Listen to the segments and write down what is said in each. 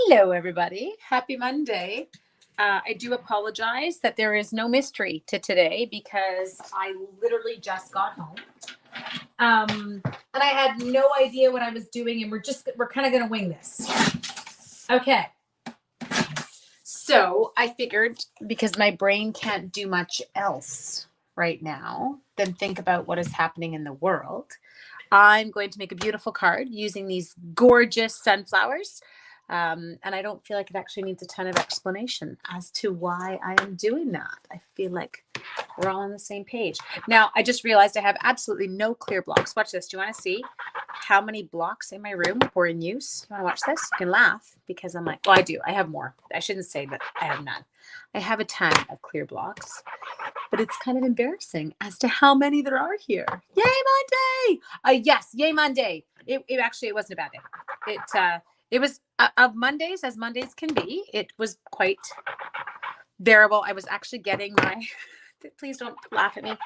Hello, everybody. Happy Monday. I do apologize that there is no mystery to today because I literally just got home. And I had no idea what I was doing, and we're kind of going to wing this. Okay. So I figured because my brain can't do much else right now than think about what is happening in the world, I'm going to make a beautiful card using these gorgeous sunflowers. And I don't feel like it actually needs a ton of explanation as to why I am doing that. I feel like we're all on the same page. Now, I just realized I have absolutely no clear blocks. Watch this. Do you want to see how many blocks in my room were in use? You want to watch this? You can laugh because I'm like, well, I do. I have more. I shouldn't say that I have none. I have a ton of clear blocks, but it's kind of embarrassing as to how many there are here. Yay, Monday! Yes, yay, Monday. It wasn't a bad day. It was of Mondays as Mondays can be. It was quite bearable. I was actually getting my, please don't laugh at me.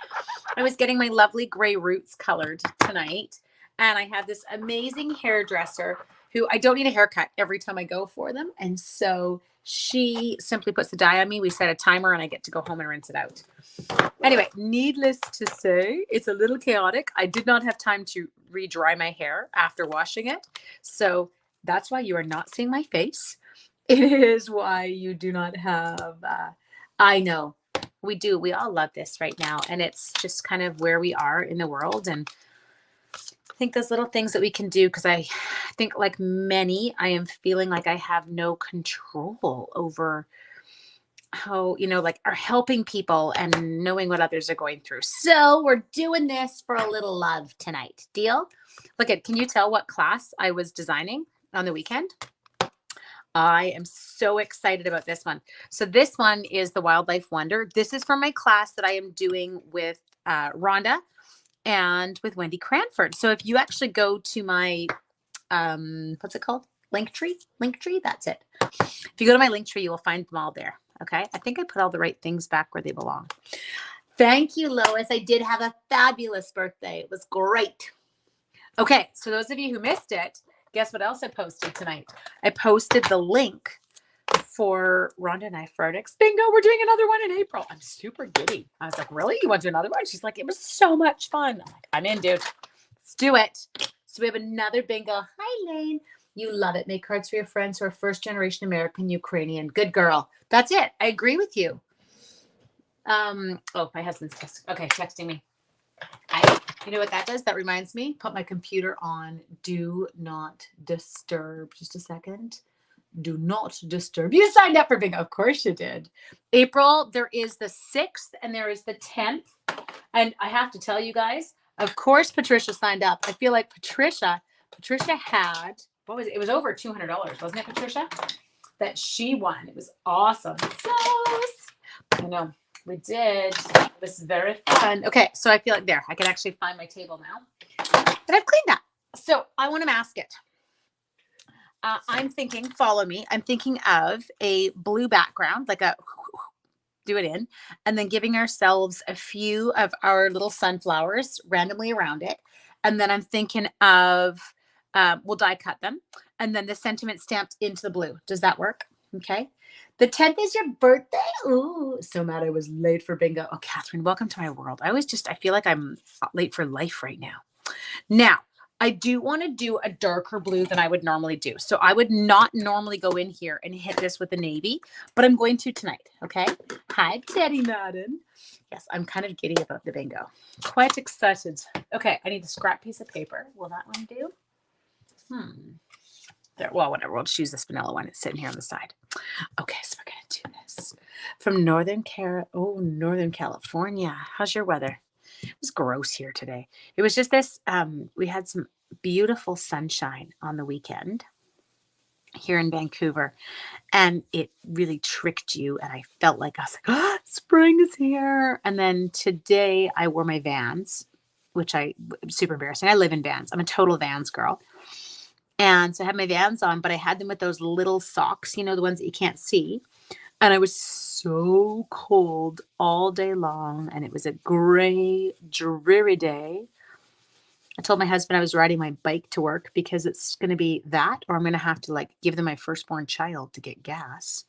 I was getting my lovely gray roots colored tonight. And I have this amazing hairdresser who I don't need a haircut every time I go for them. And so she simply puts the dye on me. We set a timer and I get to go home and rinse it out. Anyway, needless to say, it's a little chaotic. I did not have time to re-dry my hair after washing it. So that's why you are not seeing my face. It is why you do not have, I know we do. We all love this right now. And it's just kind of where we are in the world. And I think those little things that we can do, because I think like many, I am feeling like I have no control over how, like are helping people and knowing what others are going through. So we're doing this for a little love tonight. Deal? Look at, can you tell what class I was designing on the weekend? I am so excited about this one. So this one is the Wildlife Wonder. This is from my class that I am doing with Rhonda and with Wendy Cranford. So if you actually go to my, what's it called? Linktree, that's it. If you go to my Linktree, you will find them all there. Okay. I think I put all the right things back where they belong. Thank you, Lois. I did have a fabulous birthday. It was great. Okay. So those of you who missed it, guess what else I posted tonight? I posted the link for Rhonda and I for our next bingo. We're doing another one in April. I'm super giddy. I was like, really? You want to do another one? She's like, it was so much fun. I'm like, I'm in, dude. Let's do it. So we have another bingo. Hi, Lane. You love it. Make cards for your friends who are first generation American Ukrainian. Good girl. That's it. I agree with you. Oh, my husband's texting me. You know what that does? That reminds me, put my computer on do not disturb. Just a second. Do not disturb. You signed up for bingo. Of course you did. April, there is the 6th and there is the 10th. And I have to tell you guys, of course, Patricia signed up. I feel like Patricia had, what was it? It was over $200, wasn't it, Patricia? That she won. It was awesome. So, I know. We did. It was very fun. Okay, so I feel like there. I can actually find my table now. But I've cleaned that. So I want to mask it. I'm thinking, follow me. I'm thinking of a blue background, like do it in, and then giving ourselves a few of our little sunflowers randomly around it. And then I'm thinking of, we'll die cut them. And then the sentiment stamped into the blue. Does that work? Okay. The 10th is your birthday. Ooh, so mad I was late for bingo. Oh, Catherine, welcome to my world. I feel like I'm late for life right now. Now, I do want to do a darker blue than I would normally do. So I would not normally go in here and hit this with a navy, but I'm going to tonight. Okay. Hi, Teddy Madden. Yes, I'm kind of giddy about the bingo. Quite excited. Okay. I need a scrap piece of paper. Will that one do? There, well, whatever. We'll just use this vanilla one. It's sitting here on the side. Okay, so we're going to do this from Northern California. How's your weather? It was gross here today. It was just this, we had some beautiful sunshine on the weekend here in Vancouver, and it really tricked you. And I felt like I was like, oh, spring is here. And then today I wore my Vans, which super embarrassing. I live in Vans. I'm a total Vans girl. And so I had my Vans on, but I had them with those little socks, the ones that you can't see. And I was so cold all day long. And it was a gray, dreary day. I told my husband I was riding my bike to work because it's going to be that, or I'm going to have to like give them my firstborn child to get gas.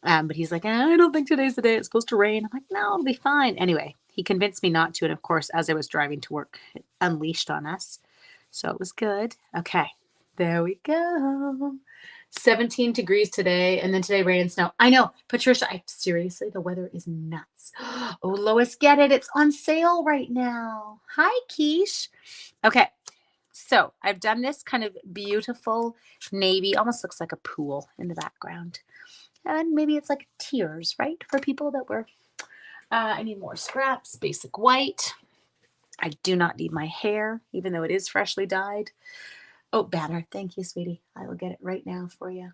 But he's like, I don't think today's the day. It's supposed to rain. I'm like, no, it'll be fine. Anyway, he convinced me not to. And of course, as I was driving to work, it unleashed on us. So it was good. Okay, there we go. 17 degrees today. And then today, rain and snow. I know, Patricia, seriously, the weather is nuts. Oh, Lois, get it. It's on sale right now. Hi, Quiche. Okay. So I've done this kind of beautiful navy, almost looks like a pool in the background. And maybe it's like tears, right? For people that were, I need more scraps, basic white. I do not need my hair, even though it is freshly dyed. Oh, banner. Thank you, sweetie. I will get it right now for you.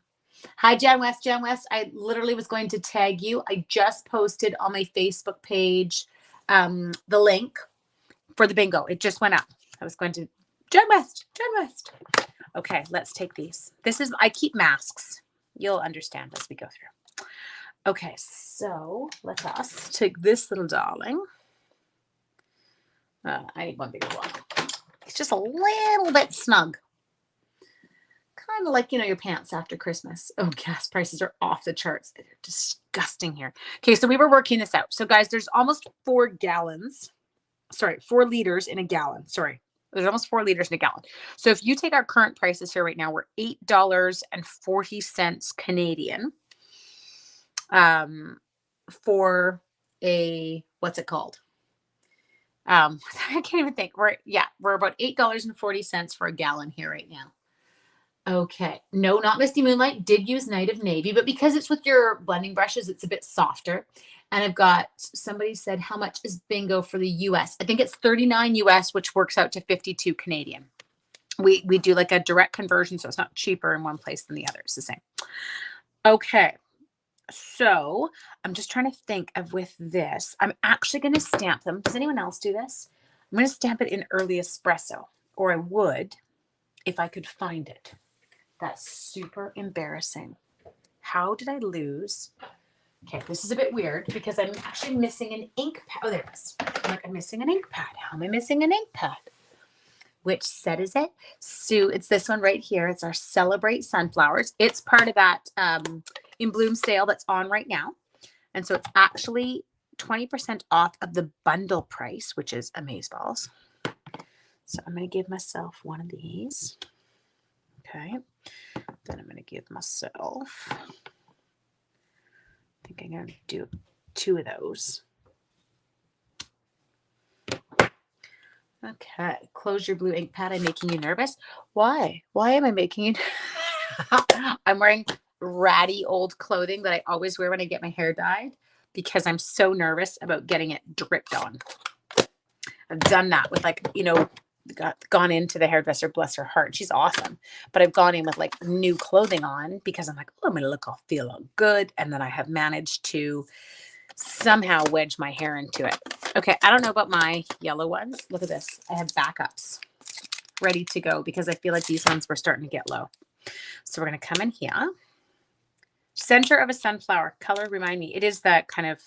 Hi, Jen West. Jen West, I literally was going to tag you. I just posted on my Facebook page the link for the bingo. It just went up. I was going to, Jen West, Jen West. Okay, let's take these. I keep masks. You'll understand as we go through. Okay, so let us take this little darling. I need one bigger one. It's just a little bit snug. Kind of like, your pants after Christmas. Oh, gas prices are off the charts. They're disgusting here. Okay, so we were working this out. So guys, there's almost 4 liters in a gallon. Sorry. There's almost 4 liters in a gallon. So if you take our current prices here right now, we're $8.40 Canadian for a, what's it called? I can't even think. We're about $8.40 for a gallon here right now. Okay. No, not Misty Moonlight. Did use Night of Navy, but because it's with your blending brushes, it's a bit softer. And I've got, somebody said, how much is bingo for the US? I think it's 39 US, which works out to 52 Canadian. We do like a direct conversion, so it's not cheaper in one place than the other. It's the same. Okay. So I'm just trying to think of with this. I'm actually going to stamp them. Does anyone else do this? I'm going to stamp it in early espresso, or I would if I could find it. That's super embarrassing. How did I lose? Okay, this is a bit weird because I'm actually missing an ink pad. Oh, there it is. I'm missing an ink pad. How am I missing an ink pad? Which set is it? So it's this one right here. It's our Celebrate Sunflowers. It's part of that In Bloom sale that's on right now. And so it's actually 20% off of the bundle price, which is amazeballs. So I'm going to give myself one of these. Okay. Then I'm going to give myself, I think I'm going to do 2 of those. Okay. Close your blue ink pad. I'm making you nervous. Why? Why am I making you? I'm wearing ratty old clothing that I always wear when I get my hair dyed because I'm so nervous about getting it dripped on. I've done that with gone into the hairdresser, bless her heart. She's awesome. But I've gone in with like new clothing on because I'm like, oh, I'm going to feel all good. And then I have managed to somehow wedge my hair into it. Okay. I don't know about my yellow ones. Look at this. I have backups ready to go because I feel like these ones were starting to get low. So we're going to come in here. Center of a sunflower. Color, remind me. It is that kind of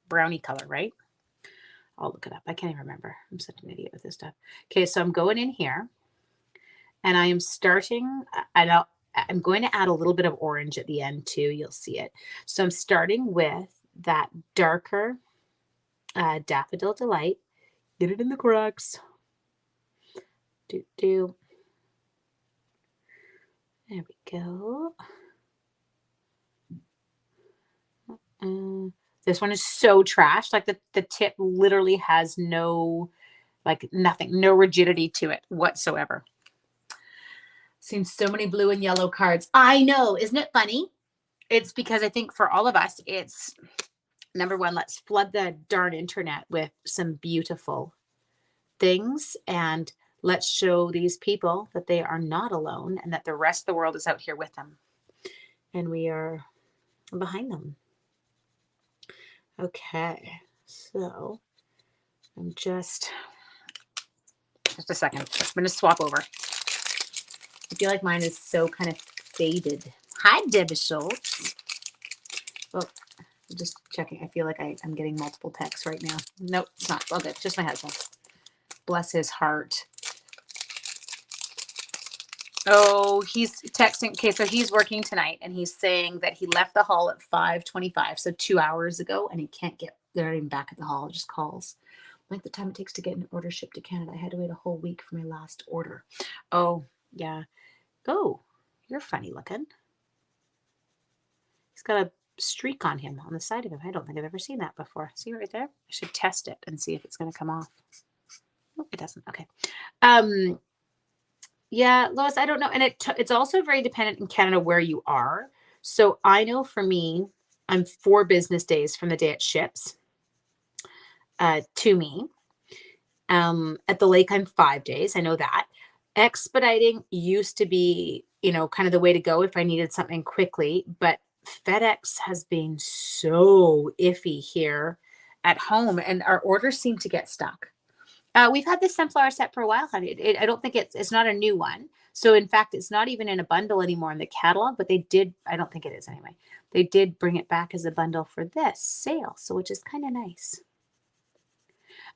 brownie color, right? I'll look it up. I can't even remember. I'm such an idiot with this stuff. Okay, so I'm going in here and I am starting, I'm going to add a little bit of orange at the end too. You'll see it. So I'm starting with that darker Daffodil Delight. Get it in the cracks. There we go. This one is so trash. Like the tip literally has no, nothing, no rigidity to it whatsoever. Seen so many blue and yellow cards. I know. Isn't it funny? It's because I think for all of us, it's number one, let's flood the darn internet with some beautiful things and let's show these people that they are not alone and that the rest of the world is out here with them. And we are behind them. Okay, so I'm just a second. I'm going to swap over. I feel like mine is so kind of faded. Hi, Debbie Schultz. Oh, I'm just checking. I feel like I'm getting multiple texts right now. Nope, it's not. All good. Just my husband. Bless his heart. Oh, he's texting. Okay, so he's working tonight and he's saying that he left the hall at 5:25, so 2 hours ago, and he can't get, they're not even back at the hall, just calls. Like the time it takes to get an order shipped to Canada. I had to wait a whole week for my last order. Oh, yeah. Oh, you're funny looking. He's got a streak on him on the side of him. I don't think I've ever seen that before. See right there? I should test it and see if it's going to come off. Oh, it doesn't. Okay. Yeah, Lois, I don't know. And it's also very dependent in Canada where you are. So I know for me, I'm 4 business days from the day it ships to me. At the lake, I'm 5 days. I know that. Expediting used to be, kind of the way to go if I needed something quickly, but FedEx has been so iffy here at home, and our orders seem to get stuck. We've had this sunflower set for a while, honey. I don't think it's not a new one. So in fact, it's not even in a bundle anymore in the catalog, but they did, I don't think it is anyway. They did bring it back as a bundle for this sale, so which is kind of nice.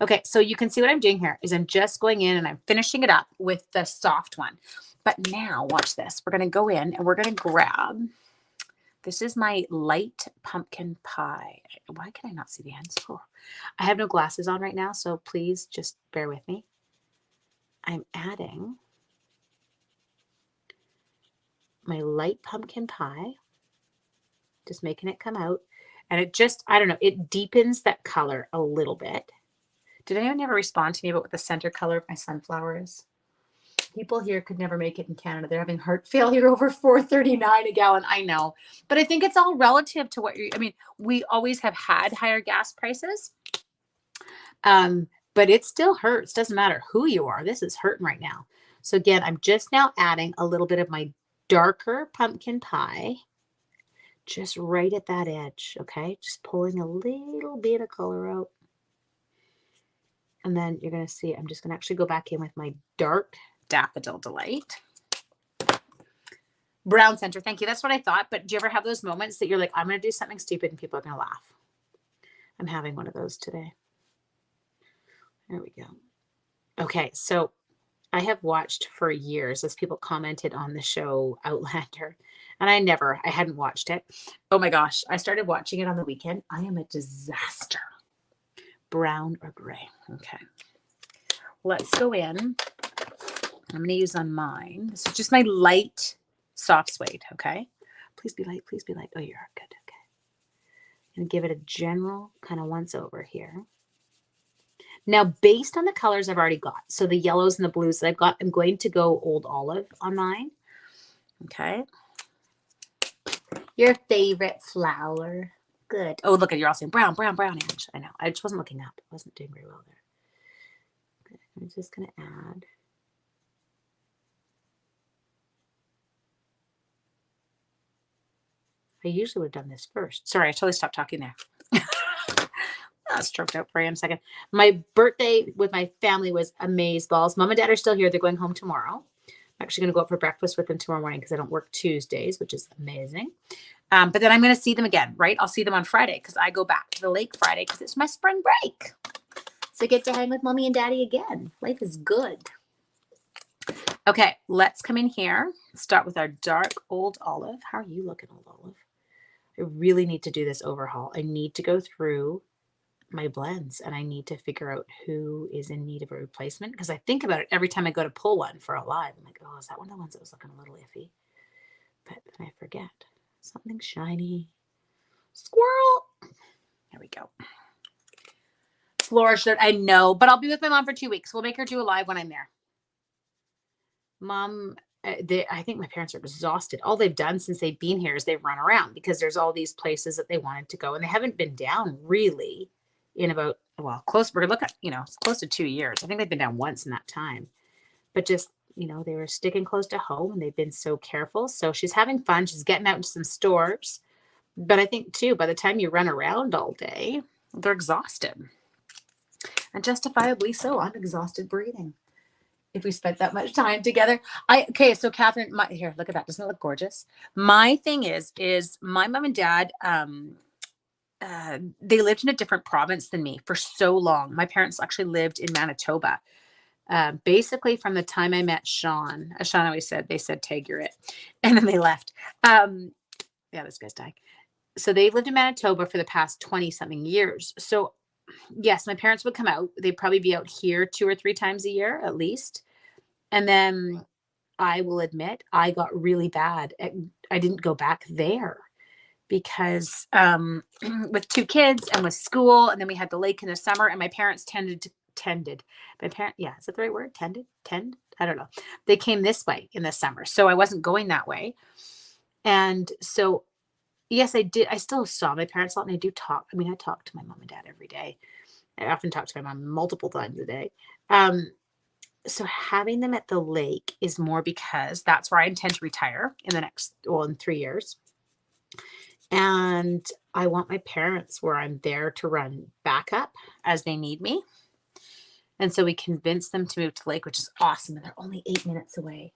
Okay, so you can see what I'm doing here is I'm just going in and I'm finishing it up with the soft one. But now watch this. We're going to go in and we're going to grab, this is my light pumpkin pie. Why can I not see the ends? Oh, I have no glasses on right now, so please just bear with me. I'm adding my light pumpkin pie, just making it come out. And it just, I don't know, it deepens that color a little bit. Did anyone ever respond to me about what the center color of my sunflower is? People here could never make it in Canada. They're having heart failure over $4.39 a gallon. I know, but I think it's all relative to what we always have had higher gas prices. But it still hurts. Doesn't matter who you are. This is hurting right now. So again, I'm just now adding a little bit of my darker pumpkin pie, just right at that edge. Okay. Just pulling a little bit of color out. And then you're going to see, I'm just going to actually go back in with my dark Daffodil Delight. Brown center. Thank you. That's what I thought. But do you ever have those moments that you're like, I'm going to do something stupid and people are going to laugh? I'm having one of those today. There we go. Okay. So I have watched for years as people commented on the show Outlander, and I hadn't watched it. Oh my gosh. I started watching it on the weekend. I am a disaster. Brown or gray. Okay. Let's go in. I'm going to use on mine. This is just my light soft suede. Okay. Please be light. Please be light. Oh, you're good. Okay. And give it a general kind of once over here. Now, based on the colors I've already got, so the yellows and the blues that I've got, I'm going to go Old Olive on mine. Okay. Your favorite flower. Good. Oh, look at, you're all saying brown, brown, brown, Ange. I know. I just wasn't looking up. I wasn't doing very well there. Okay. I'm just going to add. I usually would have done this first. Sorry, I totally stopped talking there. I stroked out for you in a second. My birthday with my family was amaze balls. Mom and Dad are still here. They're going home tomorrow. I'm actually going to go out for breakfast with them tomorrow morning because I don't work Tuesdays, which is amazing. But then I'm going to see them again, right? I'll see them on Friday because I go back to the lake Friday because it's my spring break. So I get to hang with Mommy and Daddy again. Life is good. Okay, let's come in here. Start with our dark Old Olive. How are you looking, Old Olive? I really need to do this overhaul. I need to go through my blends and I need to figure out who is in need of a replacement because I think about it every time I go to pull one for a live. I'm like, oh, is that one of the ones that was looking a little iffy? But then I forget. Something shiny. Squirrel. There we go. Flora shirt. I know, but I'll be with my mom for 2 weeks. We'll make her do a live when I'm there. Mom, I think my parents are exhausted. All they've done since they've been here is they've run around because there's all these places that they wanted to go and they haven't been down really in about, well, close, we're looking at, it's close to 2 years. I think they've been down once in that time, but just, they were sticking close to home and they've been so careful. So she's having fun. She's getting out into some stores, but I think too, by the time you run around all day, they're exhausted and justifiably so. I'm exhausted breathing. If we spent that much time together. Okay, so Catherine, here, look at that. Doesn't it look gorgeous? My thing is my mom and dad, they lived in a different province than me for so long. My parents actually lived in Manitoba. basically from the time I met Sean. Sean always said, they said, tag, you're it. And then they left. Yeah, this guy's dying. So they've lived in Manitoba for the past 20 something years. So yes, my parents would come out. They'd probably be out here 2 or 3 times a year at least. And then I will admit I got really bad I didn't go back there because with 2 kids and with school, and then we had the lake in the summer, and my parents tended. My parent, yeah, is that the right word? Tend? I don't know. They came this way in the summer, so I wasn't going that way. And so, yes, I did. I still saw my parents a lot, and I do talk. I mean, I talk to my mom and dad every day. I often talk to my mom multiple times a day. So having them at the lake is more because that's where I intend to retire in 3 years. And I want my parents where I'm there to run backup as they need me. And so we convinced them to move to the lake, which is awesome. And they're only 8 minutes away.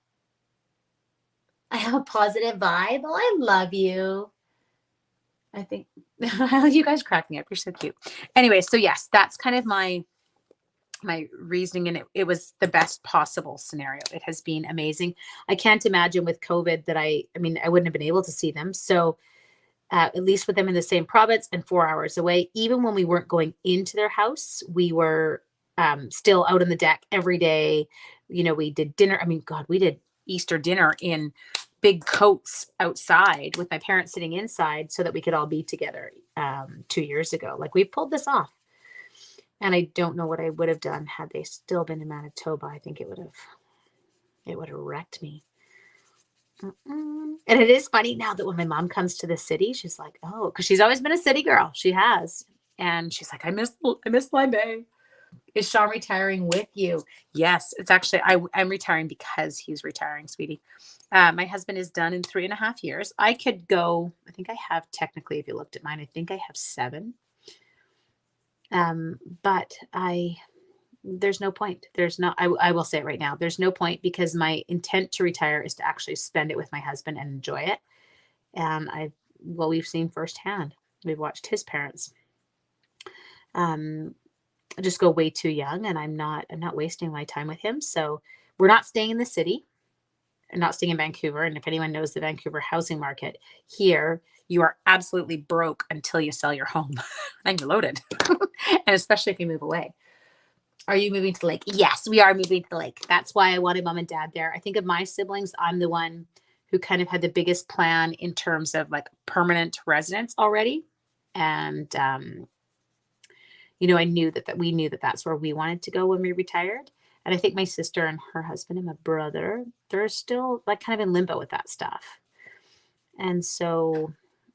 I have a positive vibe. Oh, I love you. I think you guys crack me up. You're so cute. Anyway, so yes, that's kind of my reasoning, and it was the best possible scenario. It has been amazing. I can't imagine with COVID that I wouldn't have been able to see them. So at least with them in the same province and 4 hours away, even when we weren't going into their house, we were still out on the deck every day. We did dinner. I mean, God, we did Easter dinner in big coats outside with my parents sitting inside so that we could all be together 2 years ago. Like, we pulled this off. And I don't know what I would have done had they still been in Manitoba. I think it would have wrecked me. And it is funny now that when my mom comes to the city, she's like, oh, because she's always been a city girl. She has. And she's like, I miss my bay. Is Sean retiring with you? Yes, it's actually, I'm retiring because he's retiring, sweetie. My husband is done in 3.5 years. I could go, I think I have technically, if you looked at mine, I think I have 7. But there's no point. I will say it right now. There's no point, because my intent to retire is to actually spend it with my husband and enjoy it. And we've seen firsthand, we've watched his parents, just go way too young, and I'm not wasting my time with him. So we're not staying in the city. I'm not staying in Vancouver. And if anyone knows the Vancouver housing market here, you are absolutely broke until you sell your home and you're loaded. And especially if you move away. Are you moving to the lake? Yes, we are moving to the lake. That's why I wanted mom and dad there. I think of my siblings, I'm the one who kind of had the biggest plan in terms of like permanent residence already. And, I knew that we knew that that's where we wanted to go when we retired. And I think my sister and her husband and my brother, they're still like kind of in limbo with that stuff. And so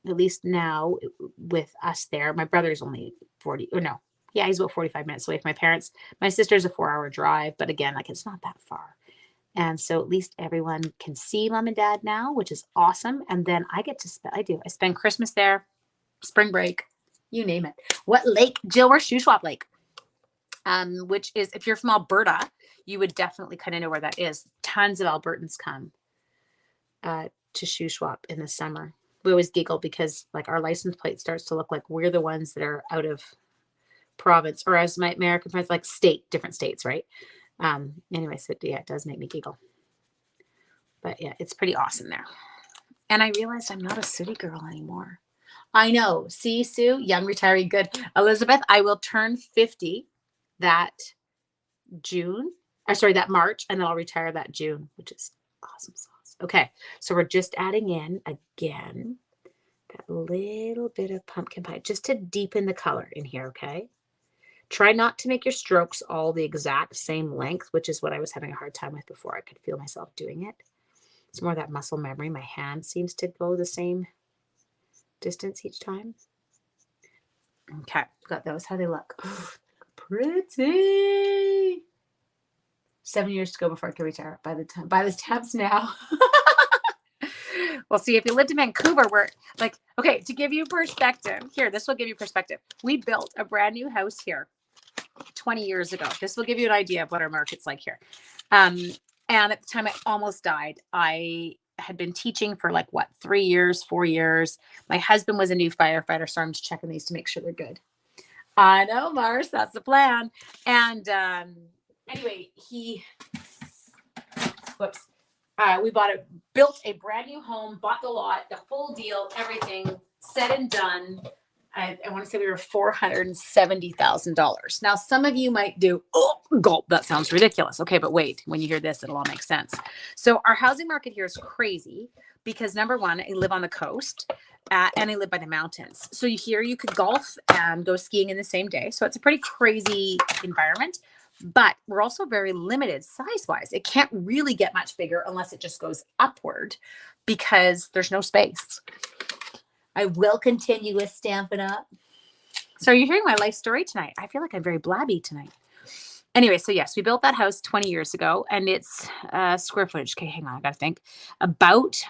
at least now with us there, my brother's only 40, or no, yeah, he's about 45 minutes away from my parents. My sister's a 4-hour drive, but again, like, it's not that far. And so at least everyone can see mom and dad now, which is awesome. And then I get to I spend Christmas there, spring break, you name it. What lake? Jill, we're Shuswap Lake. Which is, if you're from Alberta, you would definitely kind of know where that is. Tons of Albertans come to Shuswap in the summer. We always giggle because like our license plate starts to look like we're the ones that are out of province, or as my American friends like different states, right? Anyway, so yeah, it does make me giggle. But yeah, it's pretty awesome there. And I realized I'm not a city girl anymore. I know. See, Sue, young retiree, good. Elizabeth, I will turn 50 that March, and then I'll retire that June, which is awesome sauce. Okay, so we're just adding in again that little bit of pumpkin pie just to deepen the color in here, okay? Try not to make your strokes all the exact same length, which is what I was having a hard time with before. I could feel myself doing it. It's more that muscle memory. My hand seems to go the same distance each time. Okay, got those. How they look. Pretty. 7 years to go before I can retire. Buy the tabs now. Well, see, if you lived in Vancouver, we're like, okay, to give you perspective here, this will give you perspective. We built a brand new house here 20 years ago. This will give you an idea of what our market's like here. And at the time I almost died, I had been teaching for 3 years, 4 years. My husband was a new firefighter, so I'm just checking these to make sure they're good. I know, Mars, that's the plan. And anyway, whoops. We built a brand new home, bought the lot, the whole deal, everything said and done. I want to say we were $470,000. Now, some of you might do, oh, gulp, that sounds ridiculous. Okay, but wait, when you hear this, it'll all make sense. So our housing market here is crazy because number one, I live on the coast and I live by the mountains. So here you could golf and go skiing in the same day. So it's a pretty crazy environment. But we're also very limited size-wise. It can't really get much bigger unless it just goes upward because there's no space. I will continue with Stampin' Up. So you're hearing my life story tonight. I feel like I'm very blabby tonight. Anyway, so yes, we built that house 20 years ago, and it's square footage. Okay, hang on, I gotta think. About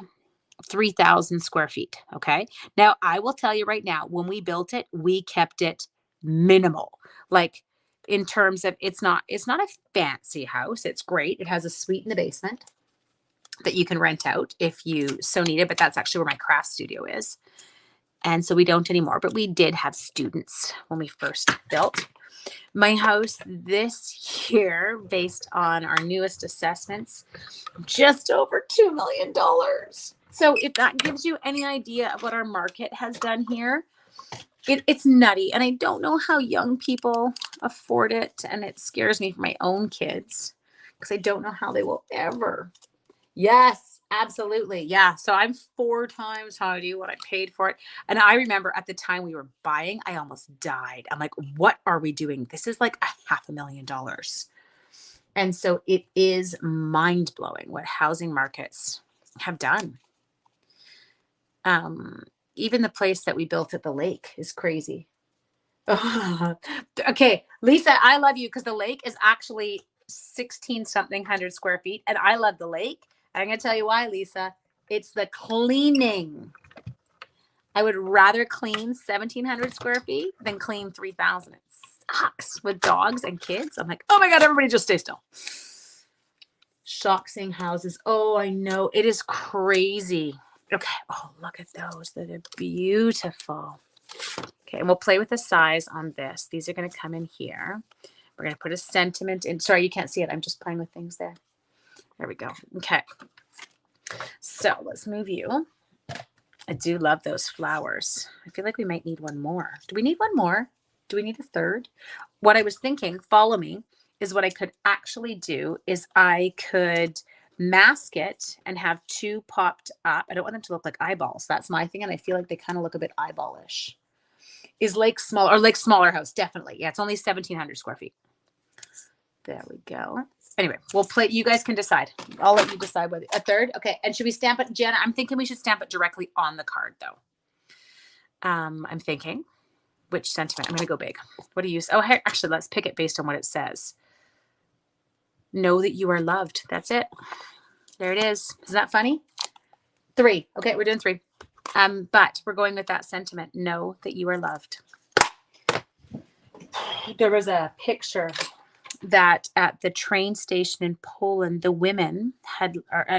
3,000 square feet. Okay. Now, I will tell you right now, when we built it, we kept it minimal. Like in terms of it's not a fancy house. It's great. It has a suite in the basement that you can rent out if you so need it, but that's actually where my craft studio is. And so we don't anymore, but we did have students when we first built my house this year, based on our newest assessments, just over $2 million. So if that gives you any idea of what our market has done here, it's nutty. And I don't know how young people afford it. And it scares me for my own kids because I don't know how they will ever. Yes, absolutely. Yeah. So I'm 4 times how I do what I paid for it. And I remember at the time we were buying, I almost died. I'm like, what are we doing? This is like $500,000. And so it is mind blowing what housing markets have done. Even the place that we built at the lake is crazy. Okay, Lisa, I love you because the lake is actually 16 something hundred square feet. And I love the lake. I'm going to tell you why, Lisa. It's the cleaning. I would rather clean 1,700 square feet than clean 3,000. It sucks with dogs and kids. I'm like, oh my God, everybody just stay still. Shock seeing houses. Oh, I know. It is crazy. Okay. Oh, look at those. They're beautiful. Okay. And we'll play with the size on this. These are going to come in here. We're going to put a sentiment in. Sorry, you can't see it. I'm just playing with things there. There we go. Okay. So let's move you. I do love those flowers. I feel like we might need one more. Do we need one more? Do we need a third? What I was thinking, follow me, is what I could actually do is I could mask it and have 2 popped up. I don't want them to look like eyeballs. That's my thing. And I feel like they kind of look a bit eyeballish. Is Lake small or Lake smaller house? Definitely. Yeah, it's only 1,700 square feet. There we go. Anyway, we'll play. You guys can decide. I'll let you decide whether a third. Okay. And should we stamp it, Jenna? I'm thinking we should stamp it directly on the card, though. I'm thinking which sentiment. I'm going to go big. What do you use? Oh, actually, let's pick it based on what it says. Know that you are loved. That's it. There it is. Isn't that funny? 3. Okay, we're doing 3. But we're going with that sentiment. Know that you are loved. There was a picture that at the train station in Poland, the women had,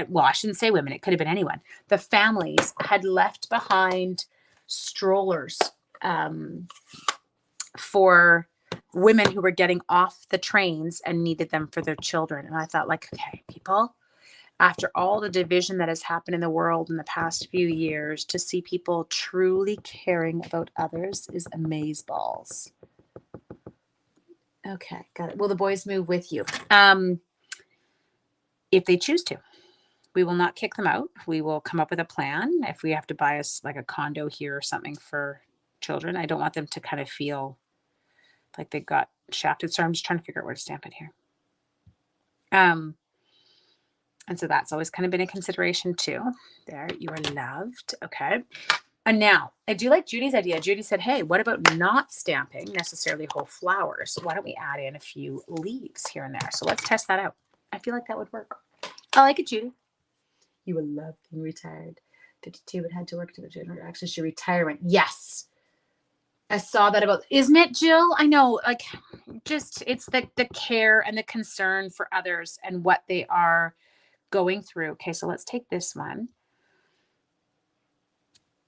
well, I shouldn't say women, it could have been anyone. The families had left behind strollers for women who were getting off the trains and needed them for their children. And I thought, like, okay, people, after all the division that has happened in the world in the past few years, to see people truly caring about others is amazeballs. Okay, got it. Will the boys move with you? If they choose to. We will not kick them out. We will come up with a plan. If we have to buy us like a condo here or something for children, I don't want them to kind of feel like they got shafted. So I'm just trying to figure out where to stamp it here. And so that's always kind of been a consideration too. There, you are loved. Okay. And now I do like Judy's idea. Judy said, hey, what about not stamping necessarily whole flowers? Why don't we add in a few leaves here and there? So let's test that out. I feel like that would work. I like it, Judy. You will love being retired. 52 but had to work to the general access to retirement. Yes. I saw that about, isn't it, Jill? I know, like, just it's the care and the concern for others and what they are going through. Okay, so let's take this one.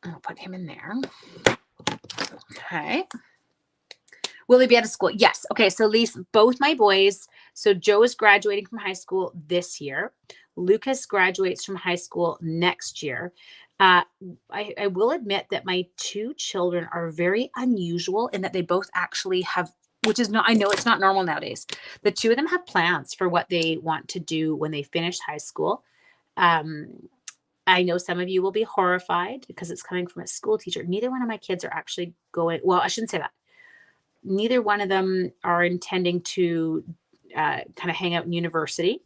I'll put him in there. Okay. Will he be out of school? Yes. Okay, so at least both my boys So Joe is graduating from high school this year. Lucas graduates from high school next year. Uh, I will admit that my two children are very unusual in that they both actually have, which is not, I know it's not normal nowadays. The two of them have plans for what they want to do when they finish high school. Um, I know some of you will be horrified because it's coming from a school teacher. Neither one of my kids are actually going, well, I shouldn't say that. Neither one of them are intending to kind of hang out in university.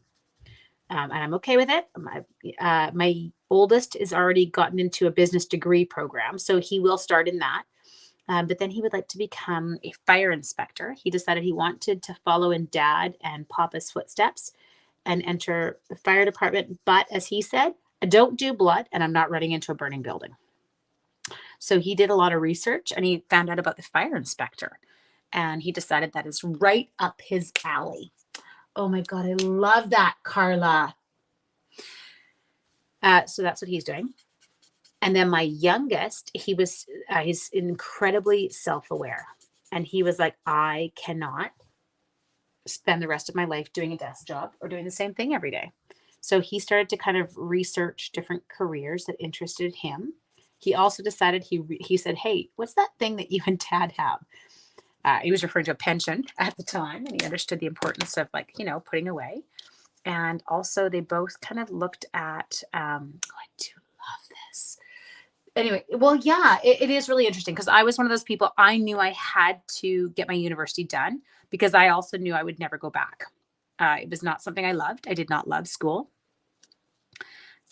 And I'm okay with it. My oldest is already gotten into a business degree program, so he will start in that. But then he would like to become a fire inspector. He decided he wanted to follow in dad and papa's footsteps and enter the fire department. But as he said, I don't do blood and I'm not running into a burning building. So he did a lot of research and he found out about the fire inspector. And he decided that is right up his alley. Oh my God, I love that, Carla. So that's what he's doing. And then my youngest, he's incredibly self-aware. And he was like, I cannot spend the rest of my life doing a desk job or doing the same thing every day. So he started to kind of research different careers that interested him. He also decided, he said, hey, what's that thing that you and dad have? He was referring to a pension at the time, and he understood the importance of, like, putting away. And also they both kind of looked at, I do love this. Anyway, well, yeah, it is really interesting because I was one of those people, I knew I had to get my university done because I also knew I would never go back. It was not something I loved. I did not love school.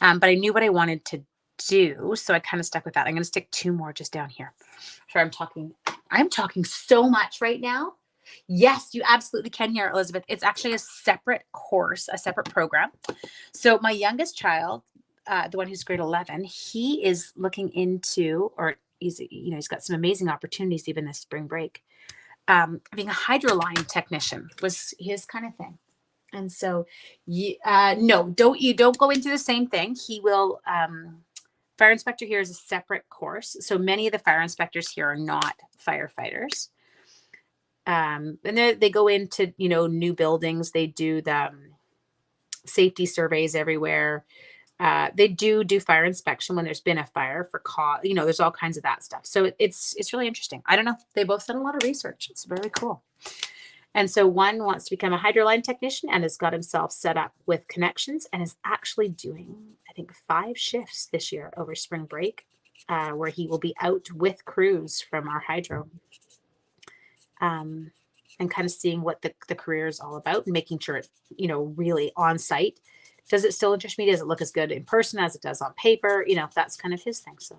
But I knew what I wanted to do. So I kind of stuck with that. I'm going to stick two more just down here. Sorry, I'm talking so much right now. Yes, you absolutely can hear Elizabeth. It's actually a separate course, a separate program. So my youngest child, the one who's grade 11, he is looking into, or he's got some amazing opportunities even this spring break. Being a hydroline technician was his kind of thing. And so, no, don't go into the same thing. He will. Fire inspector here is a separate course. So many of the fire inspectors here are not firefighters. And they go into, new buildings. They do the safety surveys everywhere. They do fire inspection when there's been a fire for cause. There's all kinds of that stuff. So it's really interesting. I don't know. They both done a lot of research. It's very cool. And so one wants to become a hydroline technician and has got himself set up with connections and is actually doing, I think, 5 shifts this year over spring break, where he will be out with crews from our hydro, and kind of seeing what the career is all about and making sure it's, really on site. Does it still interest me? Does it look as good in person as it does on paper? That's kind of his thing. So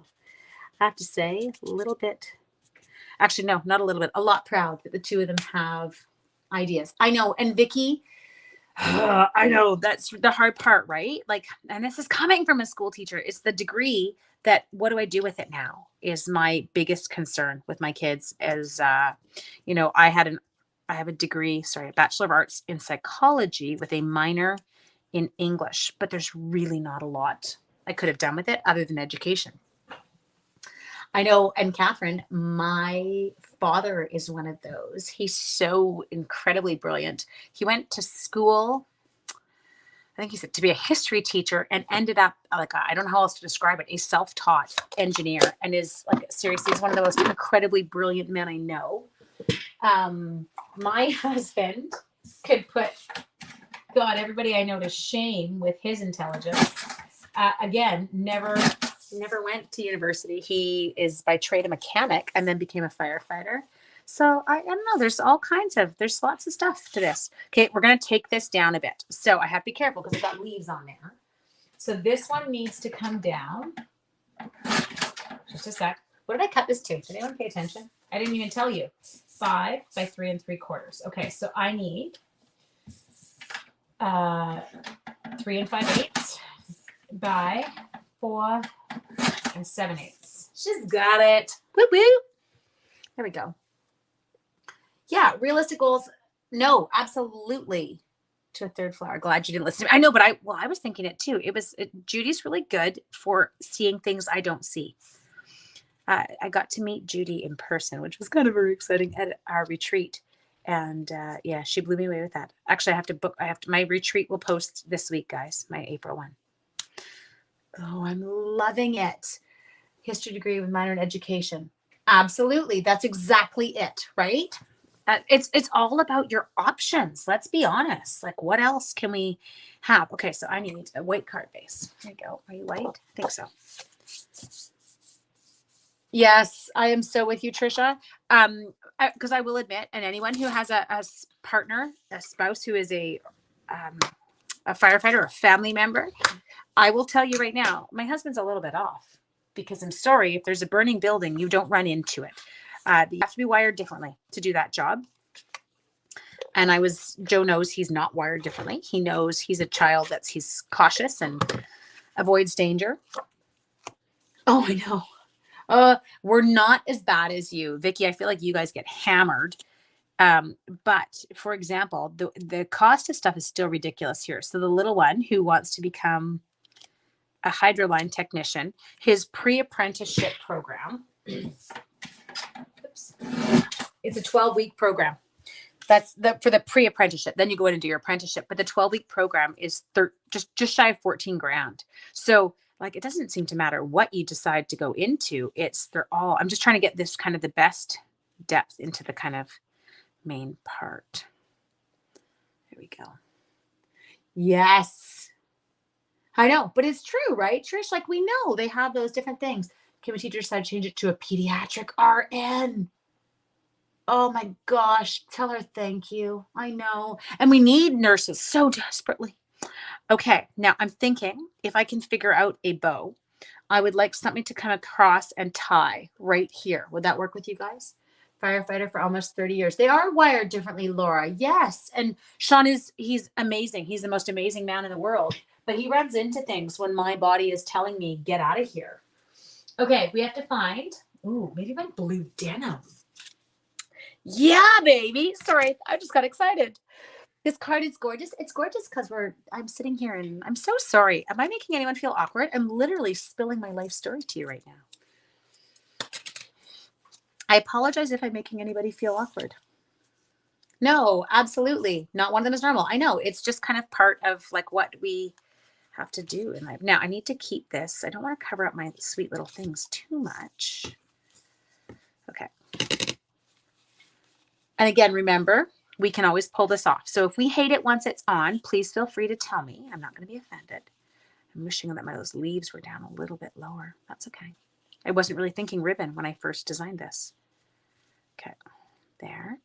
I have to say a little bit, actually, no, not a little bit, a lot proud that the two of them have ideas. I know. And Vicky, I know that's the hard part, right? Like, and this is coming from a school teacher. It's the degree that, what do I do with it now, is my biggest concern with my kids. As I have a degree, a Bachelor of Arts in psychology with a minor in English, but there's really not a lot I could have done with it other than education. I know. And Catherine, my father is one of those. He's so incredibly brilliant. He went to school, I think he said, to be a history teacher, and ended up, like, I don't know how else to describe it, a self-taught engineer, and is, like, seriously, he's one of the most incredibly brilliant men I know. My husband could put, God, everybody I know to shame with his intelligence. Again, never went to university. He is by trade a mechanic and then became a firefighter. So I don't know. There's lots of stuff to this. Okay, we're going to take this down a bit. So I have to be careful because I've got leaves on there. So this one needs to come down. Just a sec. What did I cut this to? Did anyone pay attention? I didn't even tell you. 5 by 3 3/4. Okay, so I need 3 5/8 by 4 7/8. She's got it. Woo woo. There we go. Yeah, realistic goals. No, absolutely. To a third flower. Glad you didn't listen to me. I know, but I was thinking it too. Judy's really good for seeing things I don't see. I got to meet Judy in person, which was kind of very exciting at our retreat. And yeah, she blew me away with that. Actually, my retreat will post this week, guys, my April one. Oh, I'm loving it. History degree with minor in education. Absolutely. That's exactly it, right? It's all about your options. Let's be honest. Like, what else can we have? Okay, so I need a white card base. There you go. Are you white? I think so. Yes, I am so with you, Trisha. Because I will admit, and anyone who has a partner, a spouse who is a firefighter or a family member, I will tell you right now, my husband's a little bit off because I'm sorry, if there's a burning building, you don't run into it. You have to be wired differently to do that job. And Joe knows he's not wired differently. He knows he's a child he's cautious and avoids danger. Oh, I know. We're not as bad as you, Vicky. I feel like you guys get hammered. But for example, the cost of stuff is still ridiculous here. So the little one who wants to become a hydroline technician, his pre-apprenticeship program, it's a 12-week program. That's for the pre-apprenticeship. Then you go in and do your apprenticeship. But the 12-week program is just shy of 14 grand. So like, it doesn't seem to matter what you decide to go into. I'm just trying to get this kind of the best depth into the kind of main part. Here we go. Yes. I know, but it's true, right, Trish? Like, we know they have those different things. Can a teacher decide to change it to a pediatric RN? Oh my gosh, tell her thank you. I know. And we need nurses so desperately. Okay, now I'm thinking if I can figure out a bow, I would like something to come across and tie right here. Would that work with you guys? Firefighter for almost 30 years. They are wired differently, Laura. Yes. And Sean he's amazing. He's the most amazing man in the world. But he runs into things when my body is telling me, get out of here. Okay, we have to find, maybe my blue denim. Yeah, baby. Sorry, I just got excited. This card is gorgeous. It's gorgeous because I'm sitting here and I'm so sorry. Am I making anyone feel awkward? I'm literally spilling my life story to you right now. I apologize if I'm making anybody feel awkward. No, absolutely. Not one of them is normal. I know. It's just kind of part of like what we have to do in life. Now, I need to keep this. I don't want to cover up my sweet little things too much. Okay. And again, remember, we can always pull this off. So if we hate it once it's on, please feel free to tell me. I'm not going to be offended. I'm wishing that those leaves were down a little bit lower. That's okay. I wasn't really thinking ribbon when I first designed this. Okay, there.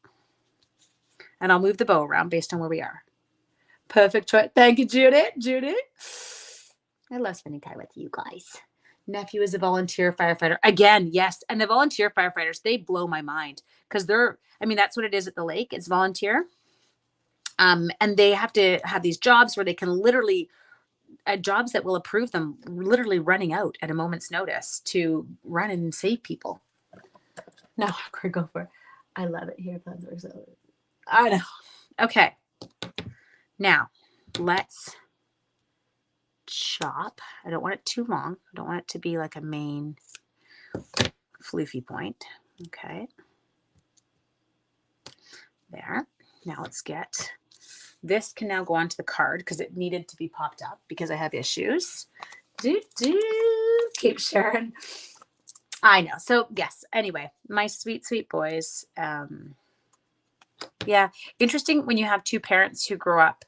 And I'll move the bow around based on where we are. Perfect choice. Thank you, Judith. I love spending time with you guys. Nephew is a volunteer firefighter. Again, yes. And the volunteer firefighters, they blow my mind because that's what it is at the lake. It's volunteer. And they have to have these jobs where they can literally, jobs that will approve them literally running out at a moment's notice to run and save people. No, I'm going to go for it. I love it here. I know. Okay. Now, let's chop. I don't want it too long. I don't want it to be like a main floofy point. Okay. There. Now let's get, this can now go onto the card because it needed to be popped up because I have issues. Keep sharing. I know. So yes, anyway, my sweet, sweet boys. Yeah. Interesting when you have two parents who grow up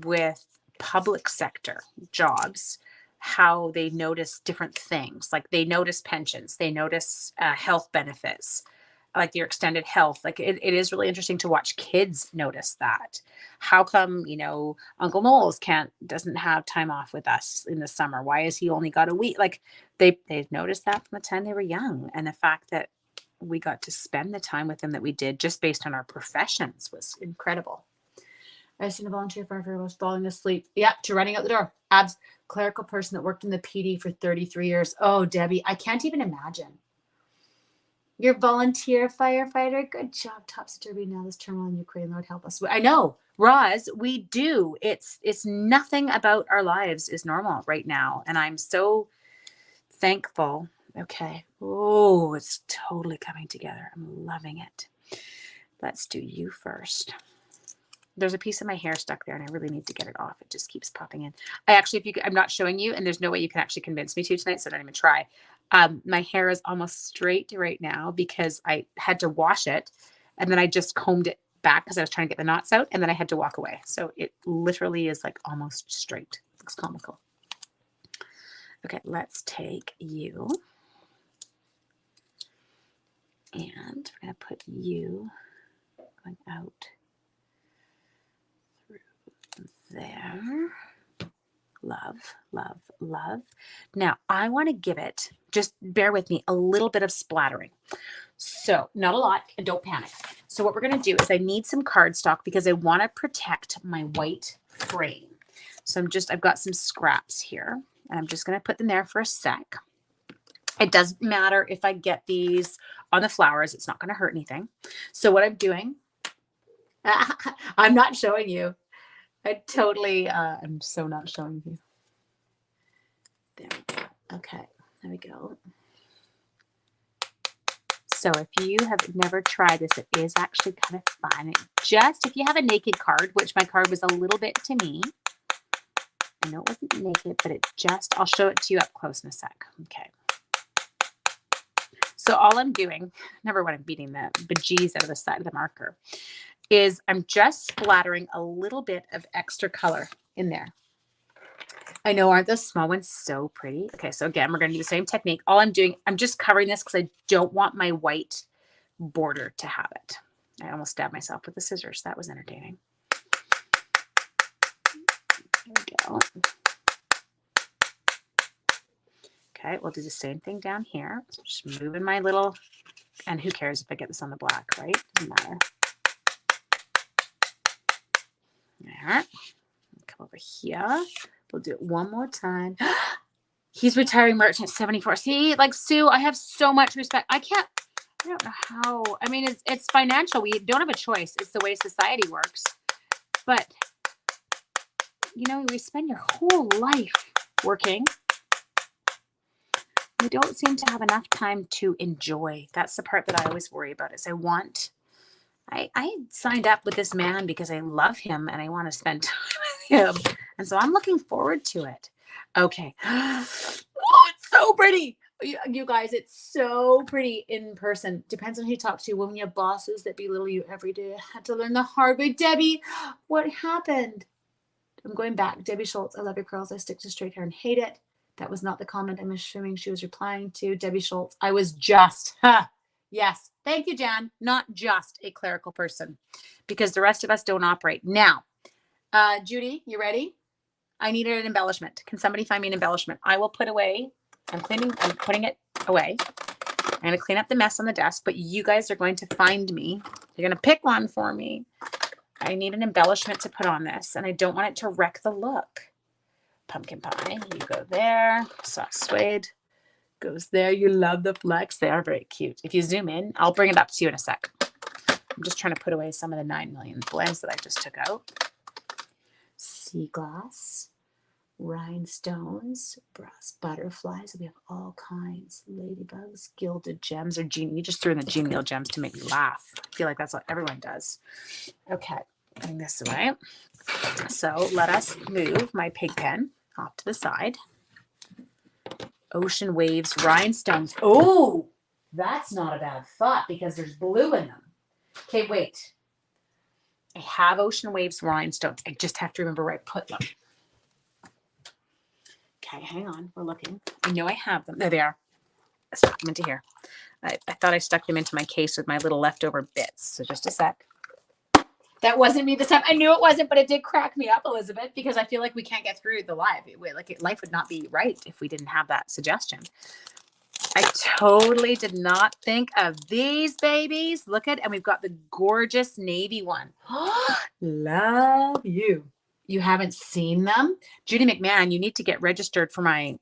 with public sector jobs, how they notice different things. Like they notice pensions, they notice health benefits, like your extended health. Like it is really interesting to watch kids notice that. How come, Uncle Knowles doesn't have time off with us in the summer? Why has he only got a week? Like they've noticed that from the time they were young. And the fact that we got to spend the time with them that we did just based on our professions was incredible. I seen a volunteer firefighter was falling asleep. Yep, to running out the door. Clerical person that worked in the PD for 33 years. Oh, Debbie, I can't even imagine. You're volunteer firefighter. Good job, topsy-turvy. Now this turmoil in Ukraine, Lord help us. I know, Roz, we do. It's nothing about our lives is normal right now. And I'm so thankful. Okay. Oh, it's totally coming together. I'm loving it. Let's do you first. There's a piece of my hair stuck there and I really need to get it off. It just keeps popping in. I'm not showing you and there's no way you can actually convince me to tonight, so don't even try. My hair is almost straight right now because I had to wash it and then I just combed it back because I was trying to get the knots out and then I had to walk away. So it literally is like almost straight. Looks comical. Okay, let's take you. And we're going to put you going out through there. Love, love, love. Now, I want to give it, just bear with me, a little bit of splattering. So, not a lot, and don't panic. So, what we're going to do is I need some cardstock because I want to protect my white frame. So, I've got some scraps here, and I'm just going to put them there for a sec. It doesn't matter if I get these on the flowers. It's not going to hurt anything. So, what I'm doing, I'm not showing you. I'm so not showing you. There we go. Okay, there we go. So if you have never tried this, it is actually kind of fun. If you have a naked card, which my card was a little bit to me. I know it wasn't naked, but I'll show it to you up close in a sec. Okay. So all I'm doing, number one, I'm beating the bejeez out of the side of the marker, is I'm just splattering a little bit of extra color in there. I know, aren't those small ones so pretty? Okay, so again, we're going to do the same technique. All I'm doing, I'm just covering this because I don't want my white border to have it. I almost stabbed myself with the scissors. That was entertaining. There we go. Okay, we'll do the same thing down here. So just moving my little, and who cares if I get this on the black, right? Doesn't matter. There. Come over here. We'll do it one more time. He's retiring merchant 74. See, like Sue, I have so much respect. I don't know how. I mean, it's financial. We don't have a choice. It's the way society works. But, we spend your whole life working. We don't seem to have enough time to enjoy. That's the part that I always worry about is I signed up with this man because I love him and I want to spend time with him. And so I'm looking forward to it. Okay. Oh, it's so pretty. You guys, it's so pretty in person. Depends on who you talk to. When you have bosses that belittle you every day, I had to learn the hard way. Debbie, what happened? I'm going back. Debbie Schultz, I love your curls. I stick to straight hair and hate it. That was not the comment I'm assuming she was replying to. Debbie Schultz, I was just, yes. Thank you, Jan. Not just a clerical person because the rest of us don't operate. Now, Judy, you ready? I need an embellishment. Can somebody find me an embellishment? I will put away. I'm putting it away. I'm going to clean up the mess on the desk, but you guys are going to find me. You're going to pick one for me. I need an embellishment to put on this, and I don't want it to wreck the look. Pumpkin pie, you go there. Soft suede goes there. You love the flex. They are very cute. If you zoom in, I'll bring it up to you in a sec. I'm just trying to put away some of the 9 million blends that I just took out. Sea glass, rhinestones, brass butterflies. We have all kinds. Ladybugs, gilded gems, or you just threw in the genial gems to make me laugh. I feel like that's what everyone does. Okay, putting this away. So let us move my pig pen off to the side. Ocean waves, rhinestones. Oh, that's not a bad thought because there's blue in them. Okay, wait. I have ocean waves, rhinestones. I just have to remember where I put them. Okay, hang on. We're looking. I know I have them. There they are. I stuck them into here. I thought I stuck them into my case with my little leftover bits. So just a sec. That wasn't me this time. I knew it wasn't, but it did crack me up, Elizabeth, because I feel like we can't get through the live. Life would not be right if we didn't have that suggestion. I totally did not think of these babies. Look at, and we've got the gorgeous navy one. Love you. You haven't seen them? Judy McMahon, you need to get registered for my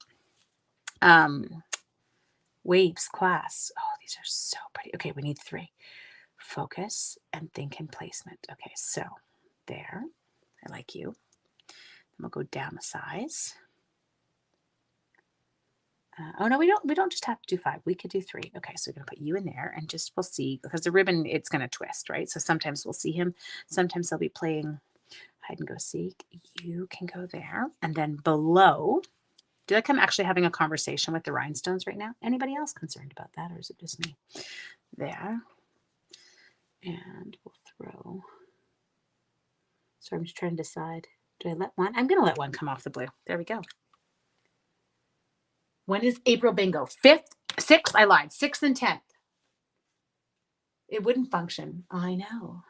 waves class. Oh, these are so pretty. Okay, we need 3. Focus and think in placement. Okay, so there. I like you. Then we'll go down the size. Oh no, we don't just have to do 5. We could do 3. Okay, so we're gonna put you in there and just we'll see because the ribbon it's gonna twist, right? So sometimes we'll see him, sometimes he'll be playing hide and go seek. You can go there. And then below, do like I'm actually having a conversation with the rhinestones right now. Anybody else concerned about that, or is it just me? There. And we'll throw. So I'm just trying to decide. Do I let one? I'm gonna let one come off the blue. There we go. When is April bingo? 5th, 6th, I lied. 6th and 10th. It wouldn't function. I know.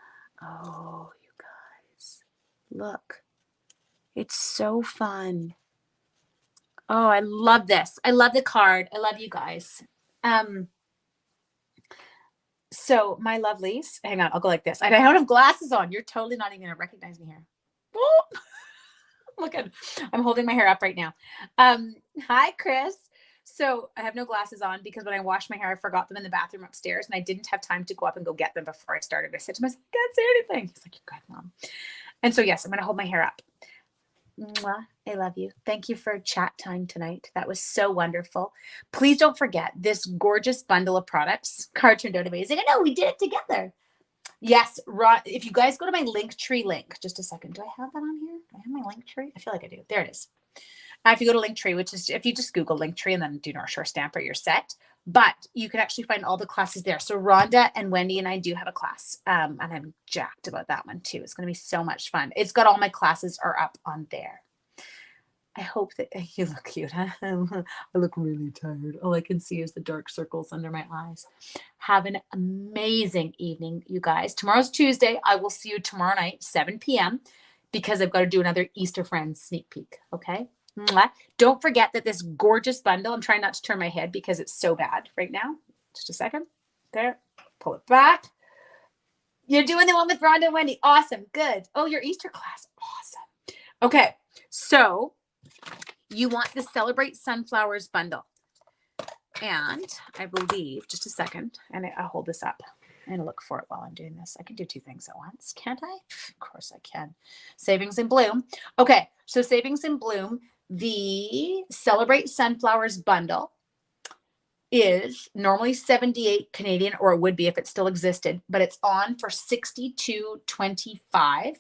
Oh, you guys. Look. It's so fun. Oh, I love this. I love the card. I love you guys. So my lovelies, hang on, I'll go like this. I don't have glasses on. You're totally not even gonna recognize me here. Oh, look at, I'm holding my hair up right now. Hi, Chris. So I have no glasses on because when I washed my hair, I forgot them in the bathroom upstairs and I didn't have time to go up and go get them before I started. I said to myself, I can't say anything. He's like, you're good, Mom. And so, yes, I'm going to hold my hair up. Mwah, I love you. Thank you for chat time tonight. That was so wonderful. Please don't forget this gorgeous bundle of products. Card turned out amazing. I know we did it together. Yes, if you guys go to my Linktree link, just a second. Do I have that on here? Do I have my Linktree? I feel like I do. There it is. If you go to Linktree, which is if you just Google Linktree and then do North Shore Stamper, you're set. But you can actually find all the classes there. So Rhonda and Wendy and I do have a class, and I'm jacked about that one too. It's going to be so much fun. It's got all my classes are up on there. I hope that you look cute. Huh? I look really tired. All I can see is the dark circles under my eyes. Have an amazing evening, you guys. Tomorrow's Tuesday. I will see you tomorrow night, 7 p.m. because I've got to do another Easter Friends sneak peek. Okay. Mwah. Don't forget that this gorgeous bundle, I'm trying not to turn my head because it's so bad right now. Just a second. There. Pull it back. You're doing the one with Rhonda and Wendy. Awesome. Good. Oh, your Easter class. Awesome. Okay. So you want the Celebrate Sunflowers bundle. And I believe, just a second, and I'll hold this up and look for it while I'm doing this. I can do 2 things at once, can't I? Of course I can. Savings in Bloom. Okay. So Savings in Bloom, the Celebrate Sunflowers bundle is normally 78 Canadian, or it would be if it still existed, but it's on for $62.25.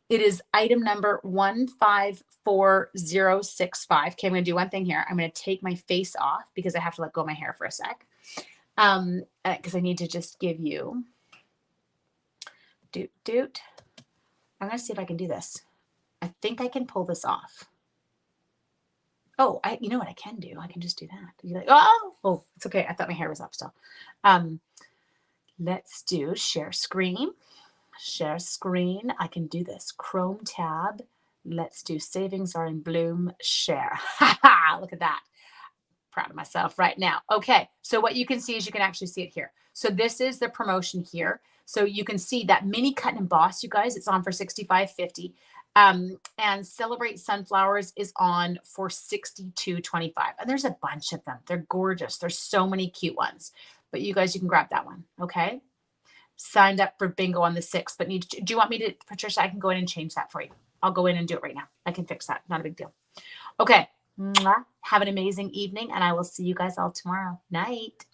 It is item number 154065. Okay, I'm going to do one thing here. I'm going to take my face off because I have to let go of my hair for a sec. Because I need to just give you doot. I'm going to see if I can do this. I think I can pull this off. Oh, you know what I can do? I can just do that. You're like, oh, it's okay. I thought my hair was up still. Let's do share screen. Share screen. I can do this. Chrome tab. Let's do Savings Are in Bloom. Share. Look at that. Proud of myself right now. Okay. So what you can see is you can actually see it here. So this is the promotion here. So you can see that mini cut and emboss, you guys, it's on for $65.50. And Celebrate Sunflowers is on for $62.25. And there's a bunch of them. They're gorgeous. There's so many cute ones. But you guys, you can grab that one. Okay. Signed up for bingo on the 6th, but do you want me to, Patricia, I can go in and change that for you. I'll go in and do it right now. I can fix that. Not a big deal. Okay. Have an amazing evening, and I will see you guys all tomorrow. Night.